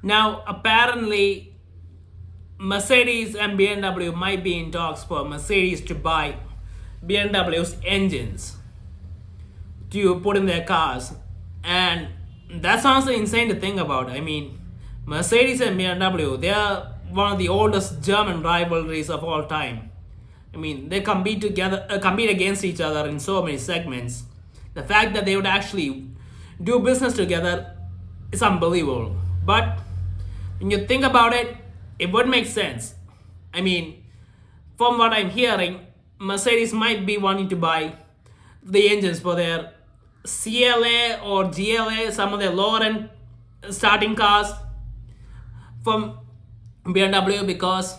Now, apparently, Mercedes and BMW might be in talks for Mercedes to buy BMW's engines to put in their cars. And that's honestly insane to think about. I mean, Mercedes and BMW, they are one of the oldest German rivalries of all time. I mean, they compete against each other in so many segments. The fact that they would actually do business together is unbelievable. But when you think about it, it would make sense. I mean, from what I'm hearing, Mercedes might be wanting to buy the engines for their CLA or GLA, some of their lower end starting cars from BMW, because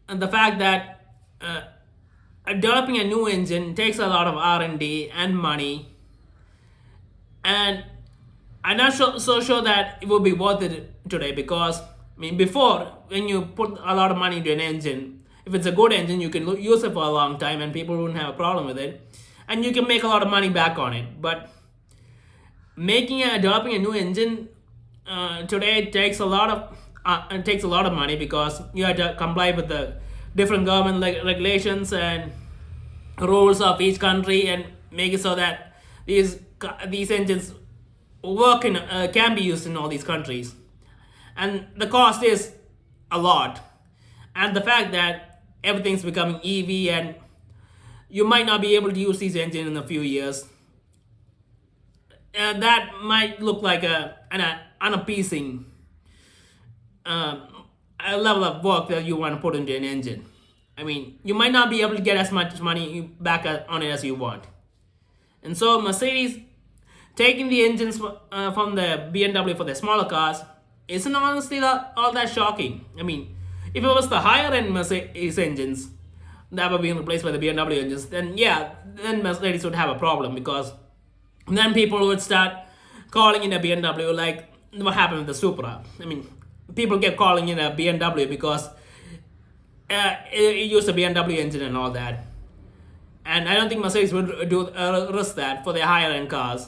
the fact that developing a new engine takes a lot of R&D and money, and I'm not so sure that it will be worth it today, because I mean, before, when you put a lot of money into an engine, if it's a good engine, you can use it for a long time and people wouldn't have a problem with it, and you can make a lot of money back on it. But developing a new engine today takes a lot of money, because you have to comply with the different government regulations and rules of each country, and make it so that these engines can be used in all these countries. And the cost is a lot, and the fact that everything's becoming EV and you might not be able to use these engines in a few years, that might look like an unappeasing a level of work that you want to put into an engine. I mean, you might not be able to get as much money back on it as you want. And so Mercedes taking the engines from the BMW for the smaller cars isn't honestly all that shocking. I mean, if it was the higher end Mercedes engines that were being replaced by the BMW engines, then yeah, then Mercedes would have a problem, because then people would start calling in a BMW like what happened with the Supra. I mean, people kept calling in a BMW because it used a BMW engine and all that. And I don't think Mercedes would risk that for their higher end cars.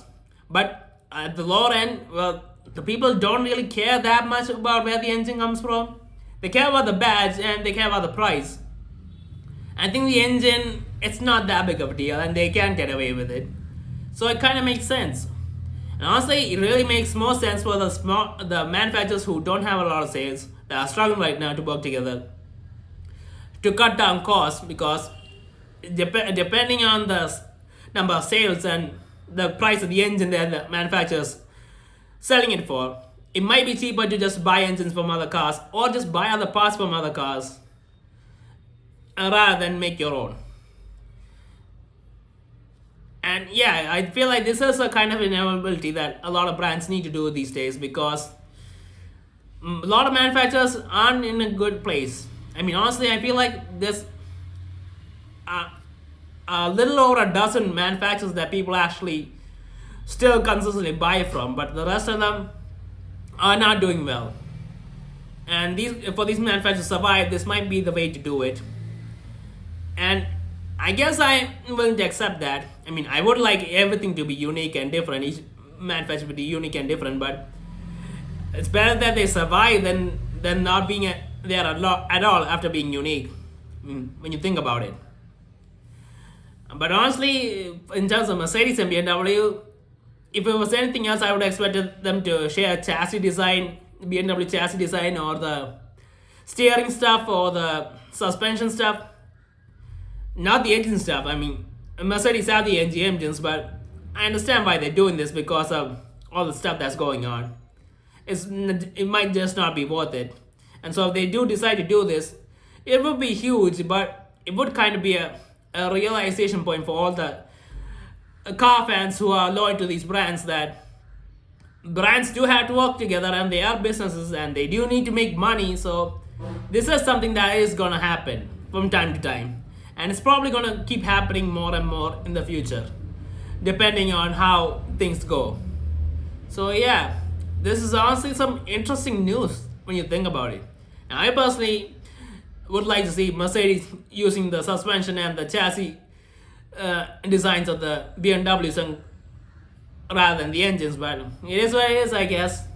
But at the lower end, well, the people don't really care that much about where the engine comes from. They care about the badge and they care about the price. I think the engine, it's not that big of a deal and they can get away with it. So it kind of makes sense. And honestly, it really makes more sense for the manufacturers who don't have a lot of sales, that are struggling right now, to work together to cut down costs, because depending on the number of sales and the price of the engine that the manufacturers selling it for, it might be cheaper to just buy engines from other cars or just buy other parts from other cars rather than make your own. And yeah, I feel like this is a kind of inevitability that a lot of brands need to do these days, because a lot of manufacturers aren't in a good place. I mean, honestly, I feel like there's a little over a dozen manufacturers that people actually still consistently buy from, but the rest of them are not doing well. And for these manufacturers to survive, this might be the way to do it. And I guess I'm willing to accept that. I mean, I would like everything to be unique and different. Each manufacturer to be unique and different, but it's better that they survive than not being there at all after being unique. I mean, when you think about it. But honestly, in terms of Mercedes and BMW, if it was anything else, I would expect them to share chassis design, BMW chassis design, or the steering stuff, or the suspension stuff. Not the engine stuff. I mean, Mercedes have the engines, but I understand why they're doing this, because of all the stuff that's going on. It might just not be worth it. And so if they do decide to do this, it would be huge, but it would kind of be a realization point for all the car fans who are loyal to these brands, that brands do have to work together and they are businesses and they do need to make money. So this is something that is going to happen from time to time, and it's probably going to keep happening more and more in the future, depending on how things go. So yeah, this is honestly some interesting news when you think about it. And I personally would like to see Mercedes using the suspension and the chassis designs of the BMWs rather than the engines, but it is what it is, I guess.